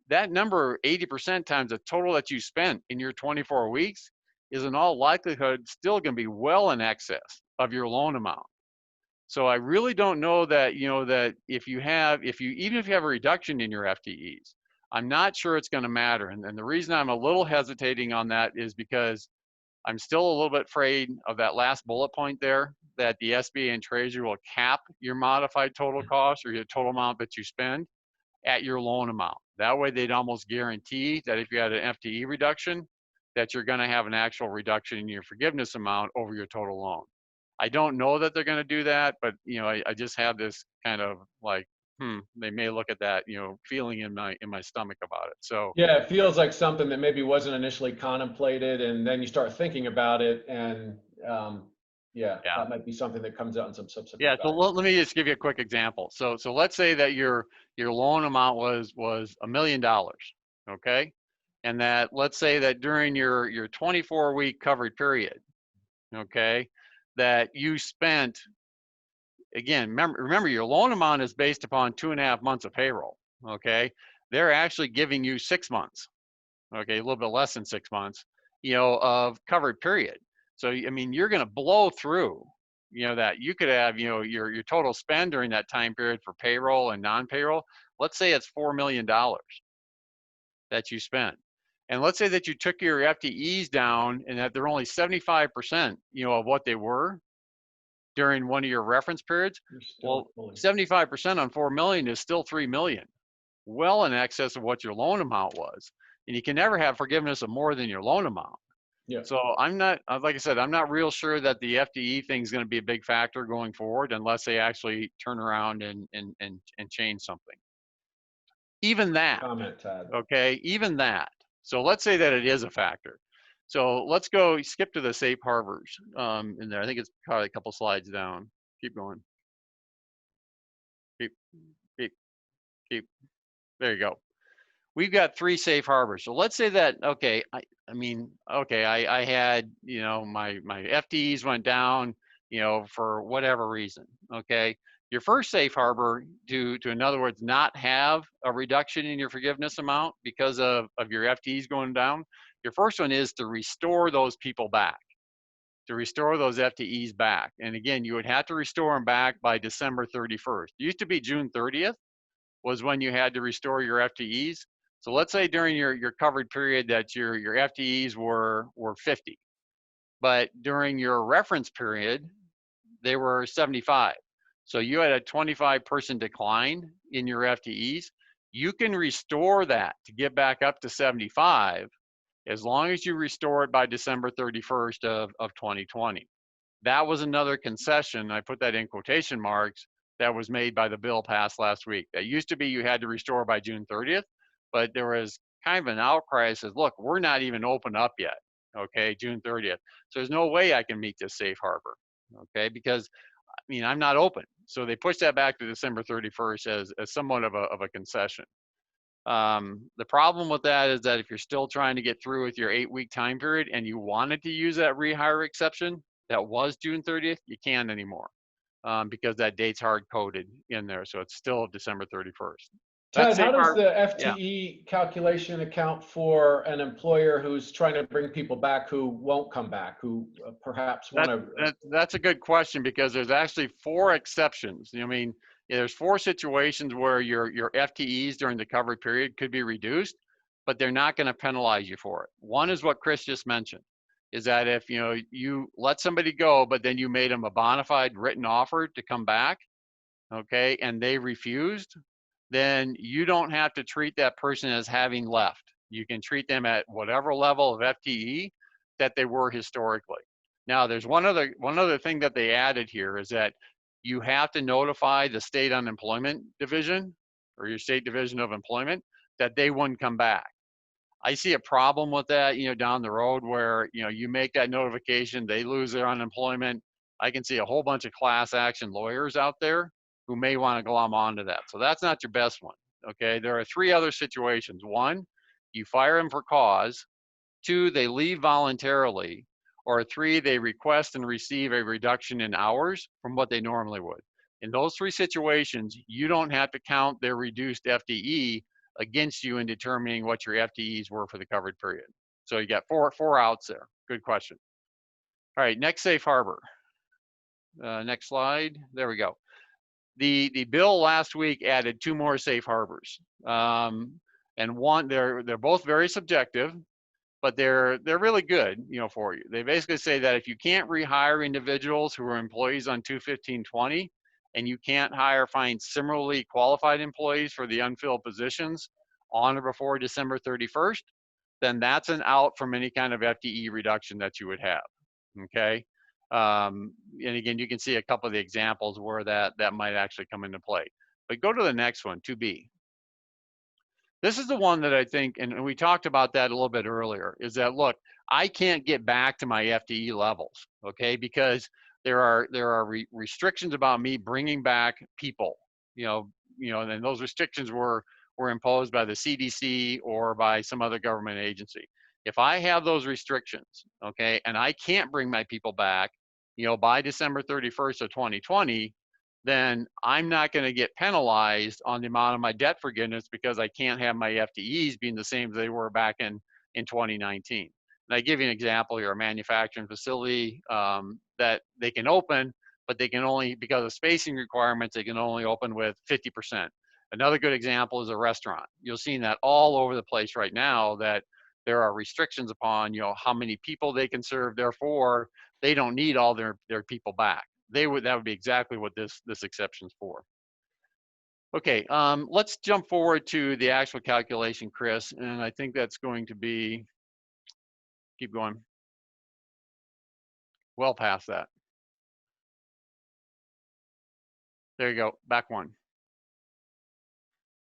that number, 80% times the total that you spent in your 24 weeks, is in all likelihood still going to be well in excess of your loan amount. So I really don't know that, that even if you have a reduction in your FTEs, I'm not sure it's going to matter. And the reason I'm a little hesitating on that is because I'm still a little bit afraid of that last bullet point there, that the SBA and Treasury will cap your modified total cost or your total amount that you spend at your loan amount. That way they'd almost guarantee that if you had an FTE reduction, that you're going to have an actual reduction in your forgiveness amount over your total loan. I don't know that they're going to do that, but I just have this kind of like they may look at that, feeling in my stomach about it. So Yeah, it feels like something that maybe wasn't initially contemplated, and then you start thinking about it, and yeah, yeah. that might be something that comes out in some Yeah, subsequent so guidance. let me just give you a quick example. So let's say that your loan amount was $1 million, okay? And that, let's say that during your 24-week covered period, okay, that you spent, again, remember your loan amount is based upon 2.5 months of payroll, okay? They're actually giving you 6 months, okay, a little bit less than 6 months, of covered period. So, I mean, you're going to blow through, that you could have, your total spend during that time period for payroll and non-payroll. Let's say it's $4 million that you spent. And let's say that you took your FTEs down and that they're only 75%, of what they were during one of your reference periods. You're still Well, fully. 75% on 4 million is still 3 million, well in excess of what your loan amount was. And you can never have forgiveness of more than your loan amount. Yeah. So I'm not, like I said, I'm not real sure that the FTE thing is going to be a big factor going forward unless they actually turn around and change something. Even that, Comment, Tad. okay, even that. So let's say that it is a factor. So let's go skip to the safe harbors in there. I think it's probably a couple slides down. Keep going. Keep, keep, keep. There you go. We've got 3 safe harbors. So let's say that, okay, I had, my FTEs went down, for whatever reason, okay? Your first safe harbor to in other words, not have a reduction in your forgiveness amount because of your FTEs going down. Your first one is to restore those people back, to restore those FTEs back. And again, you would have to restore them back by December 31st. It used to be June 30th was when you had to restore your FTEs. So let's say during your covered period that your FTEs were 50, but during your reference period, they were 75. So you had a 25-person decline in your FTEs. You can restore that to get back up to 75 as long as you restore it by December 31st of 2020. That was another concession, I put that in quotation marks, that was made by the bill passed last week. That used to be you had to restore by June 30th, but there was kind of an outcry that says, look, we're not even open up yet, okay, June 30th. So there's no way I can meet this safe harbor, okay, because I'm not open. So they pushed that back to December 31st as somewhat of a concession. The problem with that is that if you're still trying to get through with your 8-week time period and you wanted to use that rehire exception that was June 30th, you can't anymore because that date's hard coded in there. So it's still December 31st. That's Ted, how safe does harbor. the Yeah. FTE calculation account for an employer who's trying to bring people back who won't come back, who perhaps want to? That's a good question because there's actually 4 exceptions. There's 4 situations where your FTEs during the covered period could be reduced, but they're not going to penalize you for it. One is what Chris just mentioned, is that if you let somebody go, but then you made them a bona fide written offer to come back, okay, and they refused, then you don't have to treat that person as having left. You can treat them at whatever level of FTE that they were historically. Now, there's one other thing that they added here is that you have to notify the state unemployment division or your state division of employment that they wouldn't come back. I see a problem with that, down the road where, you make that notification, they lose their unemployment. I can see a whole bunch of class action lawyers out there who may want to glom onto that. So that's not your best one, okay? There are 3 other situations. 1, you fire them for cause. 2, they leave voluntarily. Or 3, they request and receive a reduction in hours from what they normally would. In those 3 situations, you don't have to count their reduced FTE against you in determining what your FTEs were for the covered period. So you got four outs there. Good question. All right, next safe harbor. Next slide. There we go. The bill last week added 2 more safe harbors, and one they're both very subjective, but they're really good, for you. They basically say that if you can't rehire individuals who are employees on 21520, and you can't find similarly qualified employees for the unfilled positions on or before December 31st, then that's an out from any kind of FTE reduction that you would have. Okay. And again, you can see a couple of the examples where that might actually come into play. But go to the next one, 2B. This is the one that I think, and we talked about that a little bit earlier, is that, look, I can't get back to my FTE levels, okay, because there are restrictions about me bringing back people, and those restrictions were imposed by the CDC or by some other government agency. If I have those restrictions, okay, and I can't bring my people back, by December 31st of 2020, then I'm not going to get penalized on the amount of my debt forgiveness because I can't have my FTEs being the same as they were back in 2019. And I give you an example here, a manufacturing facility that they can open, but they can only, because of spacing requirements, they can only open with 50%. Another good example is a restaurant. You'll see that all over the place right now, that there are restrictions upon, how many people they can serve. Therefore, they don't need all their people back. That would be exactly what this exception's for. Okay, let's jump forward to the actual calculation, Chris, and I think that's going to be, keep going, well past that. There you go, back one.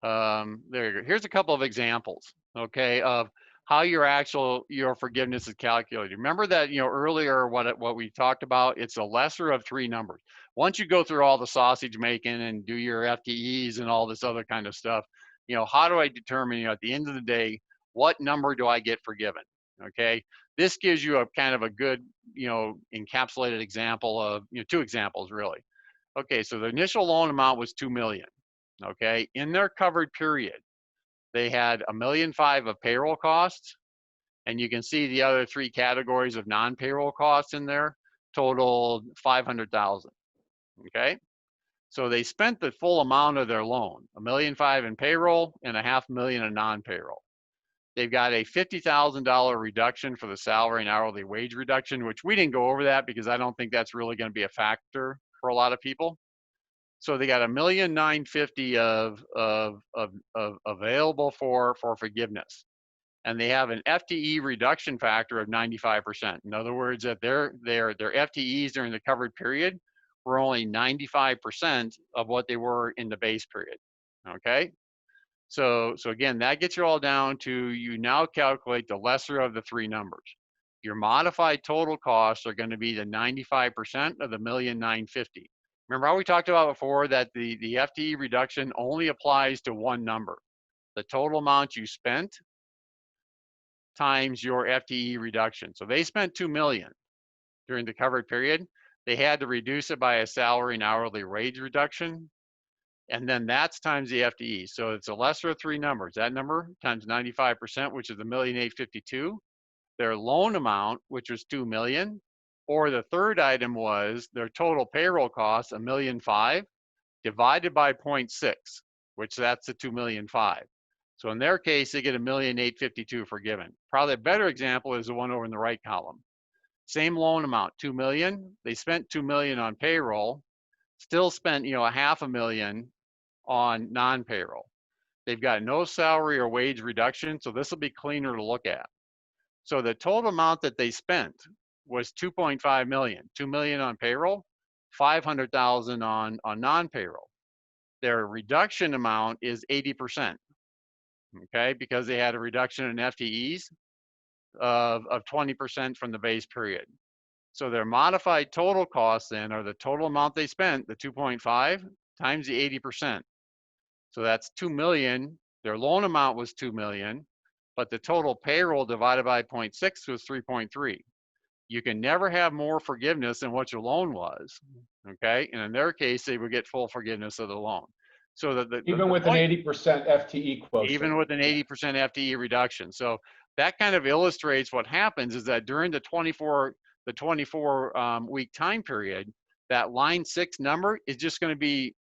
There you go. Here's a couple of examples, okay, of how your forgiveness is calculated. Remember that, earlier what we talked about, it's a lesser of three numbers. Once you go through all the sausage making and do your FTEs and all this other kind of stuff, how do I determine, at the end of the day, what number do I get forgiven? Okay, this gives you a kind of a good, encapsulated example of, two examples really. Okay, so the initial loan amount was $2 million. Okay, in their covered period, they had $1.5 million of payroll costs, and you can see the other three categories of non-payroll costs in there totaled $500,000. Okay, so they spent the full amount of their loan, $1.5 million in payroll and $500,000 in non-payroll. They've got a $50,000 reduction for the salary and hourly wage reduction, which we didn't go over that because I don't think that's really going to be a factor for a lot of people. So they got $1,950,000 of available for forgiveness, and they have an FTE reduction factor of 95%. In other words, that their FTEs during the covered period were only 95% of what they were in the base period. Okay, so again, that gets you all down to, you now calculate the lesser of the three numbers. Your modified total costs are going to be the 95% of the $1,950,000. Remember how we talked about before that the FTE reduction only applies to one number, the total amount you spent times your FTE reduction. So they spent $2 million during the covered period. They had to reduce it by a salary and hourly wage reduction, and then that's times the FTE. So it's a lesser of three numbers. That number times 95%, which is $1,852,000. Their loan amount, which was $2 million. Or the third item was their total payroll costs, $1.5 million, divided by 0.6, which that's the $2.5 million. So in their case, they get $1,852,000 forgiven. Probably a better example is the one over in the right column. Same loan amount, $2 million. They spent $2 million on payroll, still spent, $500,000 on non-payroll. They've got no salary or wage reduction, so this will be cleaner to look at. So the total amount that they spent was $2.5 million, $2 million on payroll, $500,000 on non-payroll. Their reduction amount is 80%, okay, because they had a reduction in FTEs of 20% from the base period. So their modified total costs then are the total amount they spent, the 2.5 times the 80%. So that's 2 million. Their loan amount was 2 million, but the total payroll divided by 0.6 was 3.3. You can never have more forgiveness than what your loan was, okay? And in their case, they would get full forgiveness of the loan. So even with an 80% FTE quotient. Even with an 80% FTE reduction. So that kind of illustrates what happens is that during the 24 week time period, that line 6 number is just going to be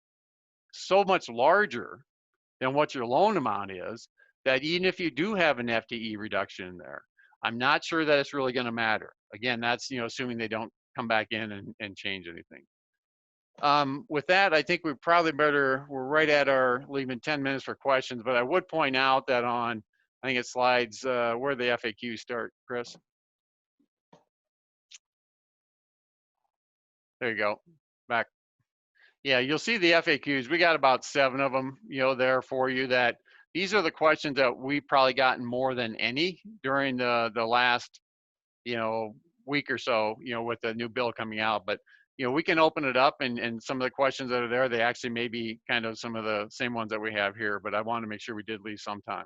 so much larger than what your loan amount is, that even if you do have an FTE reduction in there, I'm not sure that it's really going to matter. Again, that's, assuming they don't come back in and change anything. With that, I think we probably we're right at our leaving 10 minutes for questions, but I would point out that I think it's slides, where the FAQs start, Chris. There you go, back. Yeah, you'll see the FAQs. We got about 7 of them, there for you. That these are the questions that we probably gotten more than any during the last, you know, week or so, with the new bill coming out. But we can open it up, and some of the questions that are there, they actually may be kind of some of the same ones that we have here. But I want to make sure we did leave some time.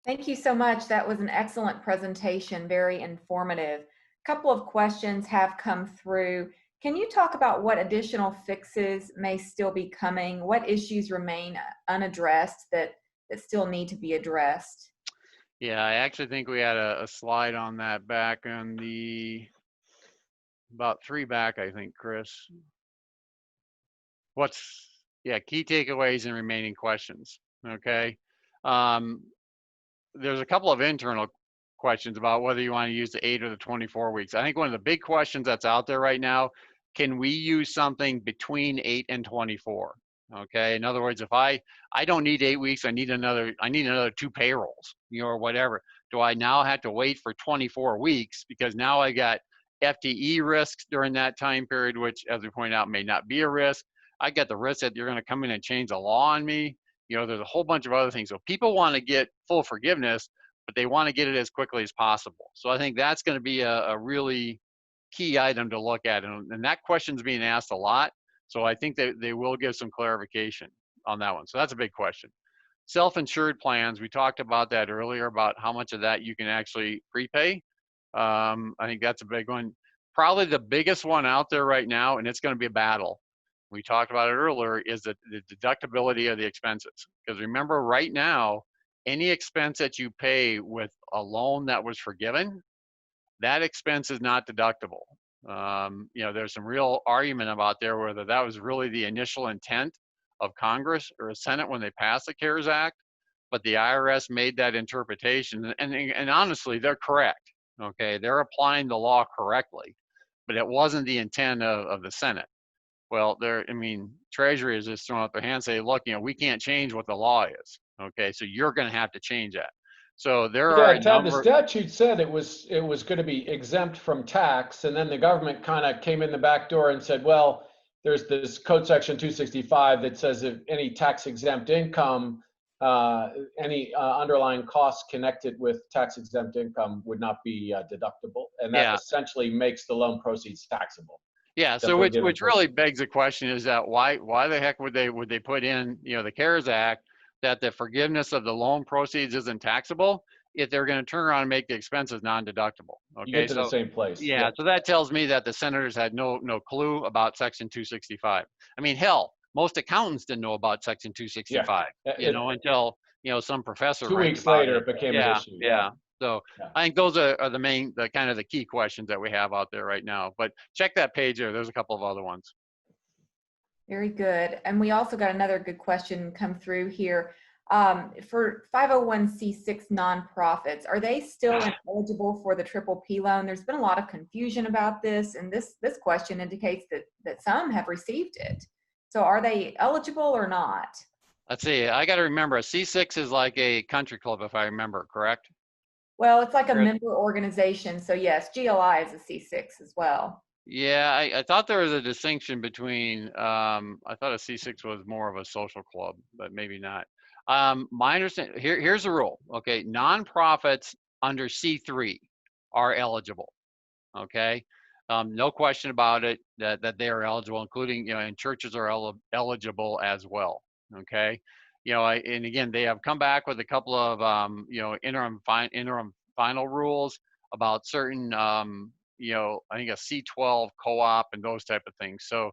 Thank you so much. That was an excellent presentation, very informative. A couple of questions have come through. Can you talk about what additional fixes may still be coming? What issues remain unaddressed that still need to be addressed? Yeah, I actually think we had a slide on that back on about 3 back, I think, Chris. Key takeaways and remaining questions. Okay. There's a couple of internal questions about whether you want to use the 8 or the 24 weeks. I think one of the big questions that's out there right now, can we use something between 8 and 24? Okay. In other words, if I don't need 8 weeks, I need another 2 payrolls, or whatever. Do I now have to wait for 24 weeks because now I got FTE risks during that time period, which, as we point out, may not be a risk. I got the risk that you're going to come in and change the law on me. There's a whole bunch of other things. So people want to get full forgiveness, but they want to get it as quickly as possible. So I think that's going to be a really key item to look at. And that question's being asked a lot. So I think that they will give some clarification on that one. So that's a big question. Self-insured plans, we talked about that earlier, about how much of that you can actually prepay. I think that's a big one. Probably the biggest one out there right now, and it's going to be a battle. We talked about it earlier, is the deductibility of the expenses. Because remember, right now, any expense that you pay with a loan that was forgiven, that expense is not deductible. There's some real argument about there whether that was really the initial intent of Congress or the Senate when they passed the CARES Act, but the IRS made that interpretation, and honestly, they're correct. Okay, they're applying the law correctly, but it wasn't the intent of the Senate. Well, Treasury is just throwing up their hands, say, look, we can't change what the law is. Okay, so you're going to have to change that. So there are a Ted, the number. statute said it was going to be exempt from tax, and then the government kind of came in the back door and said, well, there's this code section 265 that says if any tax exempt income, any underlying costs connected with tax exempt income would not be deductible, and that essentially makes the loan proceeds taxable. Yeah, so which really begs the question is that why the heck would they put in the CARES Act that the forgiveness of the loan proceeds isn't taxable if they're going to turn around and make the expenses non-deductible? Okay, you get to the same place. Yeah, so that tells me that the senators had no clue about Section 265. I mean, hell, most accountants didn't know about Section 265. Until some professor 2 weeks later it became an issue. Yeah. So I think those are the kind of the key questions that we have out there right now. But check that page there. There's a couple of other ones. Very good. And we also got another good question come through here. For 501c6 nonprofits, are they still eligible for the PPP loan? There's been a lot of confusion about this, and this question indicates that some have received it. So are they eligible or not? Let's see. I got to remember, a C6 is like a country club, if I remember correct. Well, it's like a member organization. So yes, GLI is a C6 as well. Yeah, I thought there was a distinction between, I thought a C6 was more of a social club, but maybe not. My understanding, here's the rule, okay? Nonprofits under C3 are eligible, okay? No question about it that they are eligible, including, and churches are eligible as well, okay? And again, they have come back with a couple of, interim final rules about certain, I think a C12 co-op and those type of things. So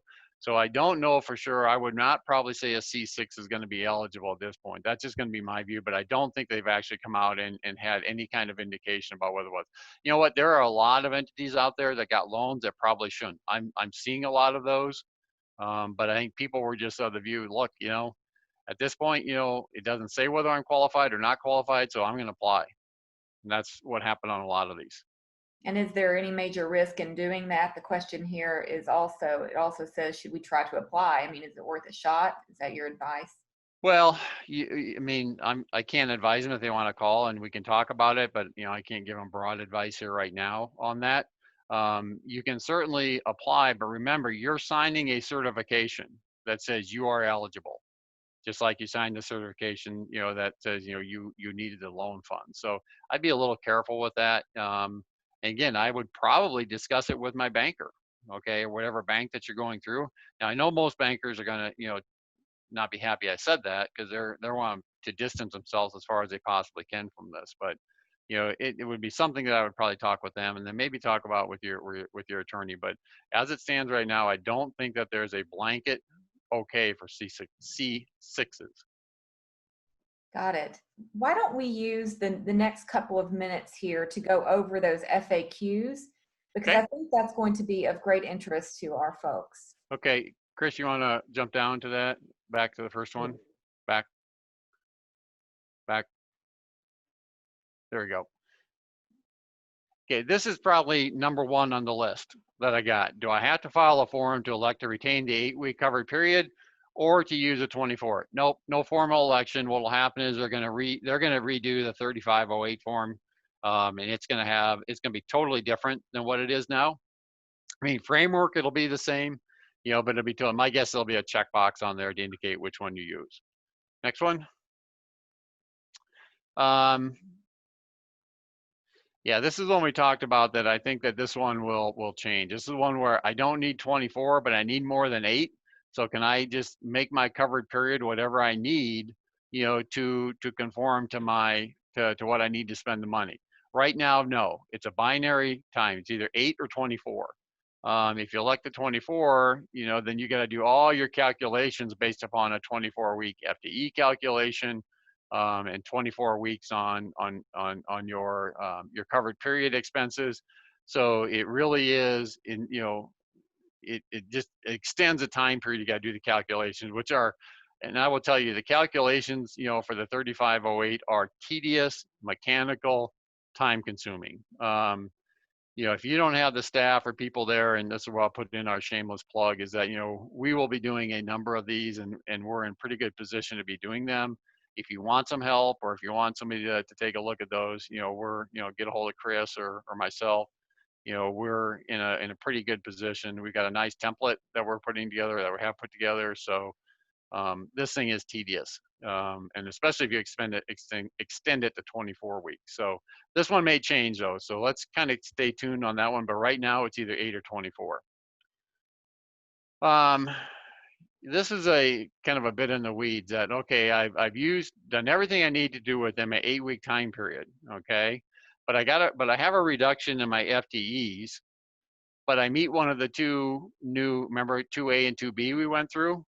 I don't know for sure. I would not probably say a C6 is going to be eligible at this point. That's just going to be my view, but I don't think they've actually come out and had any kind of indication about whether it was. You know what? There are a lot of entities out there that got loans that probably shouldn't. I'm seeing a lot of those, but I think people were just of the view, look, at this point, it doesn't say whether I'm qualified or not qualified, so I'm going to apply. And that's what happened on a lot of these. And is there any major risk in doing that? The question here is also, it also says, should we try to apply? I mean, is it worth a shot? Is that your advice? Well, I can't advise them if they want to call and we can talk about it, but I can't give them broad advice here right now on that. You can certainly apply, but remember, you're signing a certification that says you are eligible, just like you signed the certification, that says, you needed the loan fund. So I'd be a little careful with that. Again, I would probably discuss it with my banker, okay, or whatever bank that you're going through. Now, I know most bankers are going to, not be happy I said that, because they want to distance themselves as far as they possibly can from this. But it would be something that I would probably talk with them, and then maybe talk about with your attorney. But as it stands right now, I don't think that there's a blanket okay for C6s. Got it. Why don't we use the next couple of minutes here to go over those FAQs? Because Okay. I think that's going to be of great interest to our folks. Okay, Chris, you want to jump down to that? Back to the first one? Back. There we go. Okay, this is probably number one on the list that I got. Do I have to file a form to elect to retain the 8-week covered period, or to use a 24? Nope, no formal election. What will happen is they're going to redo the 3508 form, and it's going to be totally different than what it is now. I mean, framework, it'll be the same, but it'll be my guess there'll be a checkbox on there to indicate which one you use. Next one. Yeah, this is one we talked about, that I think that this one will change. This is one where I don't need 24, but I need more than 8. So can I just make my covered period whatever I need, to conform to to what I need to spend the money? Right now, no. It's a binary time. It's either 8 or 24. If you elect the 24, then you got to do all your calculations based upon a 24-week FTE calculation. And 24 weeks on your covered period expenses. So it really is it just extends the time period you got to do the calculations, which are, and I will tell you, the calculations for the 3508 are tedious, mechanical, time consuming. If you don't have the staff or people there, and this is where I'll put in our shameless plug, is that we will be doing a number of these, and we're in pretty good position to be doing them. If you want some help, or if you want somebody to take a look at those, we're get a hold of Chris or myself. We're in a pretty good position. We've got a nice template that we're putting together, that we have put together. So this thing is tedious, and especially if you extend it to 24 weeks. So this one may change though. So let's kind of stay tuned on that one. But right now it's either 8 or 24. This is a kind of a bit in the weeds, that, okay, I've done everything I need to do within my 8-week time period. Okay. But I have a reduction in my FTEs, but I meet one of the two new, remember 2A and 2B we went through?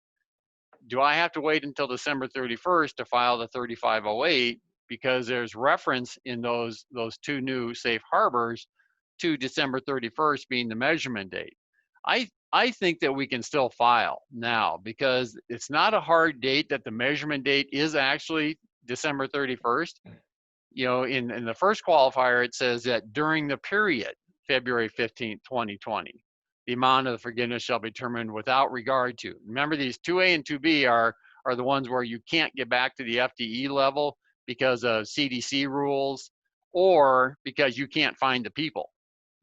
Do I have to wait until December 31st to file the 3508, because there's reference in those two new safe harbors to December 31st being the measurement date? I think that we can still file now, because it's not a hard date, that the measurement date is actually December 31st. In the first qualifier, it says that during the period, February 15th, 2020, the amount of the forgiveness shall be determined without regard to. Remember, these 2A and 2B are the ones where you can't get back to the FTE level because of CDC rules, or because you can't find the people,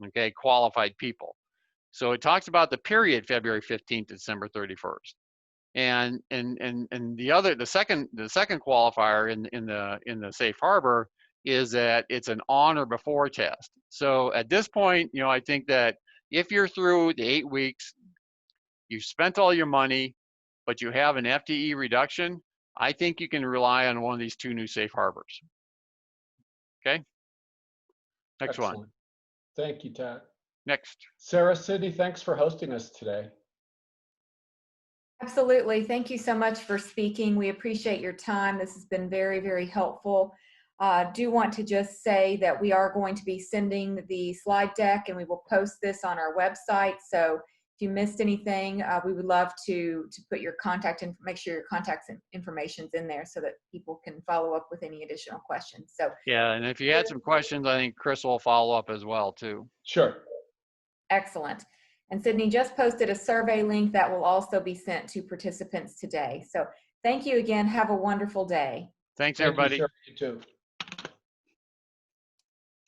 okay, qualified people. So it talks about the period February 15th to December 31st. And the second qualifier in the safe harbor is that it's an on or before test. So at this point, I think that if you're through the 8 weeks, you've spent all your money, but you have an FTE reduction, I think you can rely on one of these two new safe harbors. Okay. Next Excellent. one. Thank you, Tad. Next. Sarah, Sydney, thanks for hosting us today. Absolutely. Thank you so much for speaking. We appreciate your time. This has been very, very helpful. Do want to just say that we are going to be sending the slide deck, and we will post this on our website. So if you missed anything, we would love to put your contact and make sure your contact information's in there, so that people can follow up with any additional questions. So yeah, and if you had some questions, I think Chris will follow up as well too. Sure. Excellent. And Sydney just posted a survey link that will also be sent to participants today. So thank you again. Have a wonderful day. Thanks, everybody. Thank you, Sarah. You too.